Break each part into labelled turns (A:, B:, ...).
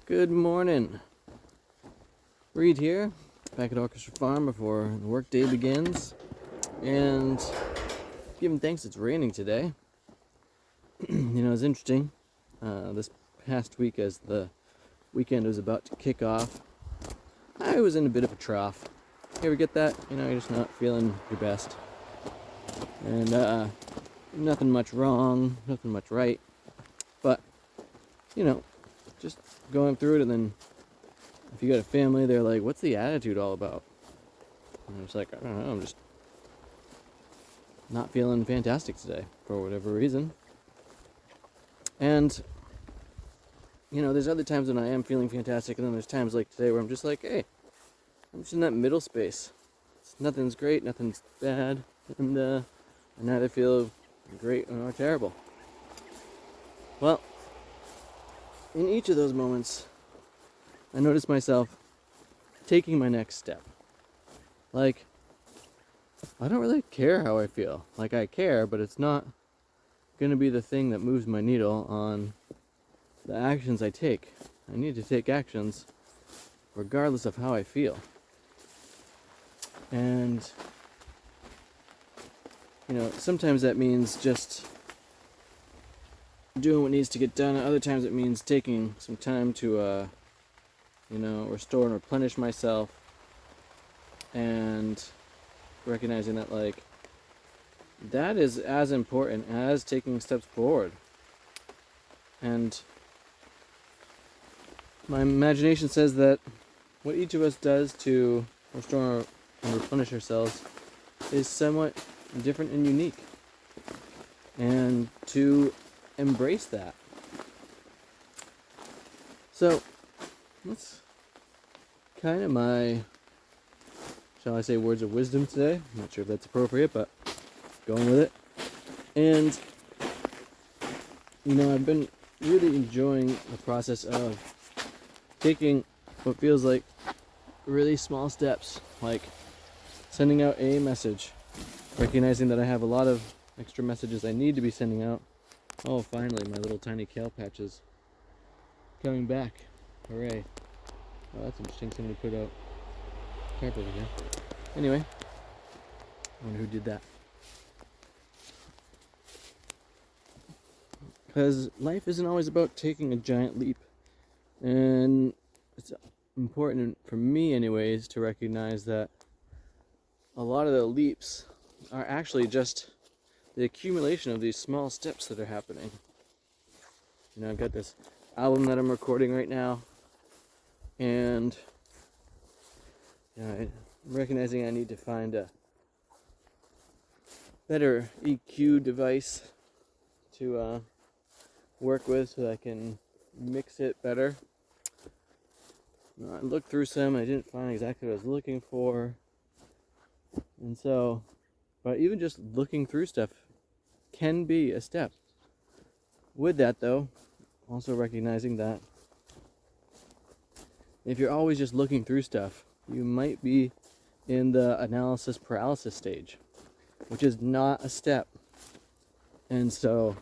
A: Good morning. Reed here, back at Orchestra Farm before the workday begins. And giving thanks it's raining today. It's interesting. This past week, as the weekend was about to kick off, I was in a bit of a trough. You ever get that? You're just not feeling your best. And nothing much wrong, nothing much right. But, just going through it, and then if you got a family, they're like, what's the attitude all about? And I'm just like, I don't know, I'm just not feeling fantastic today for whatever reason. And, there's other times when I am feeling fantastic, and then there's times like today where I'm just like, hey, I'm just in that middle space. Nothing's great, nothing's bad, and I neither feel great nor terrible. Well, in each of those moments, I noticed myself taking my next step. Like, I don't really care how I feel. Like, I care, but it's not going to be the thing that moves my needle on the actions I take. I need to take actions regardless of how I feel. And, sometimes that means just doing what needs to get done. Other times it means taking some time to, restore and replenish myself, and recognizing that, that is as important as taking steps forward. And my imagination says that what each of us does to restore and replenish ourselves is somewhat different and unique. And to embrace that. So, that's kind of my, shall I say, words of wisdom today. I'm not sure if that's appropriate, but going with it. And, I've been really enjoying the process of taking what feels like really small steps, like sending out a message, recognizing that I have a lot of extra messages I need to be sending out. Oh, finally, my little tiny kale patch is coming back. Hooray. Oh, that's interesting. Somebody put out carpet again. Anyway, I wonder who did that. Because life isn't always about taking a giant leap. And it's important, for me anyways, to recognize that a lot of the leaps are actually just the accumulation of these small steps that are happening. I've got this album that I'm recording right now, and I'm recognizing I need to find a better EQ device to work with so that I can mix it better. I looked through some, I didn't find exactly what I was looking for, and so, but even just looking through stuff can be a step. With that, though, also recognizing that if you're always just looking through stuff, you might be in the analysis paralysis stage, which is not a step. And so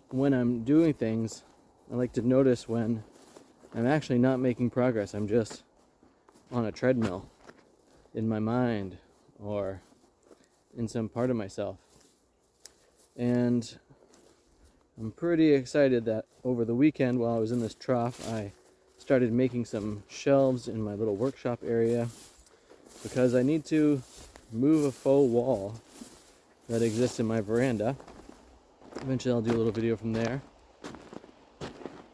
A: when I'm doing things, I like to notice when I'm actually not making progress. I'm just on a treadmill in my mind or in some part of myself. And I'm pretty excited that over the weekend, while I was in this trough, I started making some shelves in my little workshop area, because I need to move a faux wall that exists in my veranda. Eventually I'll do a little video from there.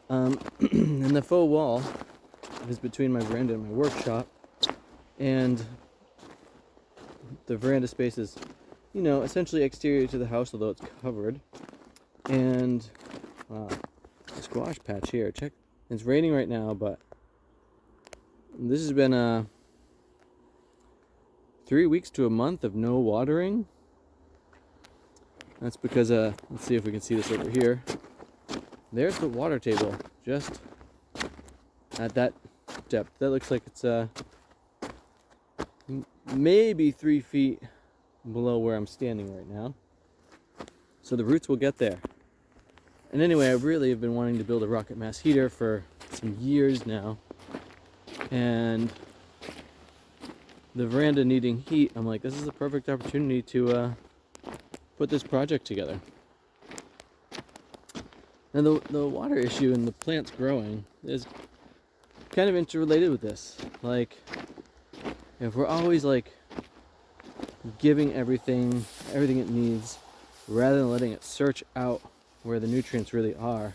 A: And the faux wall is between my veranda and my workshop, and the veranda space is, essentially exterior to the house, although it's covered. And wow, a squash patch here. Check. It's raining right now, but this has been 3 weeks to a month of no watering. That's because let's see if we can see this over here. There's the water table, just at that depth. That looks like it's maybe 3 feet below where I'm standing right now. So the roots will get there. And anyway, I really have been wanting to build a rocket mass heater for some years now. And the veranda needing heat, I'm like, this is a perfect opportunity to put this project together. Now the water issue and the plants growing is kind of interrelated with this. Like, if we're always like giving everything it needs rather than letting it search out where the nutrients really are,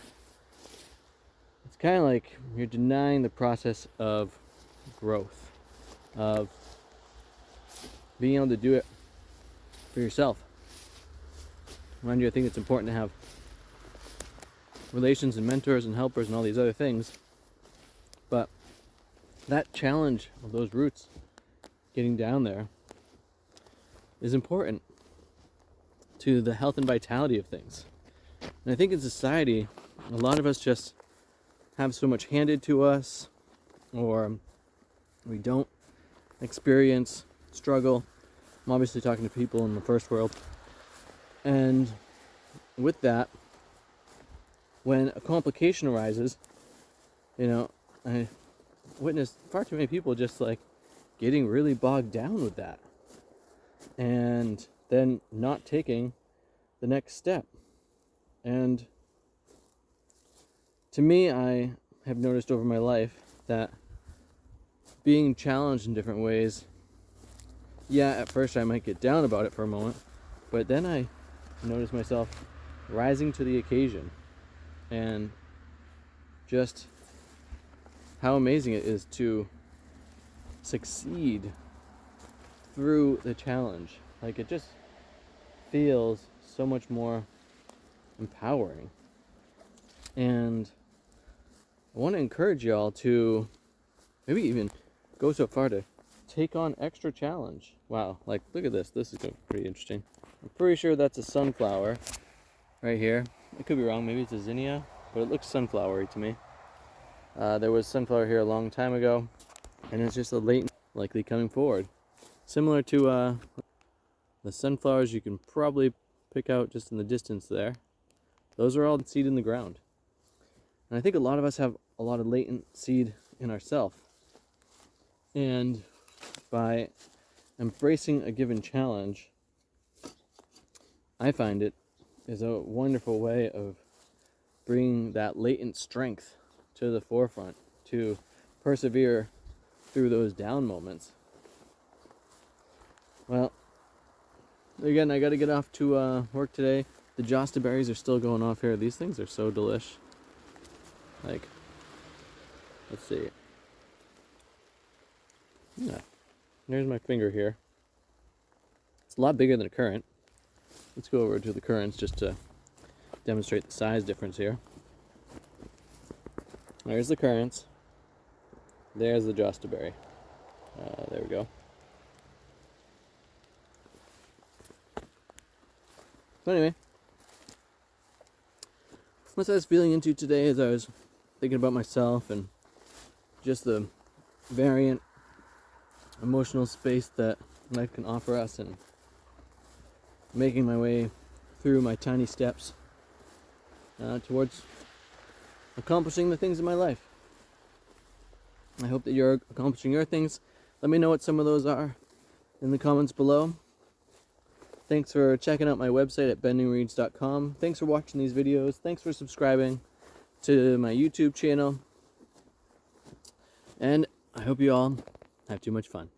A: it's kind of like you're denying the process of growth, of being able to do it for yourself. Mind you, I think it's important to have relations and mentors and helpers and all these other things, but that challenge of those roots getting down there is important to the health and vitality of things. And I think in society, a lot of us just have so much handed to us, or we don't experience struggle. I'm obviously talking to people in the first world. And with that, when a complication arises, I witnessed far too many people just like getting really bogged down with that and then not taking the next step. And to me, I have noticed over my life that being challenged in different ways, yeah, at first I might get down about it for a moment, but then I notice myself rising to the occasion, and just how amazing it is to succeed through the challenge. Like, it just feels so much more empowering. And I want to encourage y'all to maybe even go so far to take on extra challenge. Wow, like, look at this. This is pretty interesting. I'm pretty sure that's a sunflower right here. I could be wrong. Maybe it's a zinnia, but it looks sunflowery to me. There was sunflower here a long time ago, and it's just a latent, likely coming forward. Similar to the sunflowers you can probably pick out just in the distance there. Those are all seed in the ground. And I think a lot of us have a lot of latent seed in ourselves. And by embracing a given challenge, I find it is a wonderful way of bringing that latent strength to the forefront, to persevere through those down moments. Well, again, I got to get off to work today. The Josta berries are still going off here. These things are so delish. Like, let's see. Yeah, there's my finger here. It's a lot bigger than a currant. Let's go over to the currants just to demonstrate the size difference here. There's the currants. There's the Josta berry. There we go. So anyway, what I was feeling into today as I was thinking about myself and just the variant emotional space that life can offer us, and making my way through my tiny steps towards accomplishing the things in my life. I hope that you're accomplishing your things. Let me know what some of those are in the comments below. Thanks for checking out my website at bendingreeds.com. Thanks for watching these videos. Thanks for subscribing to my YouTube channel. And I hope you all have too much fun.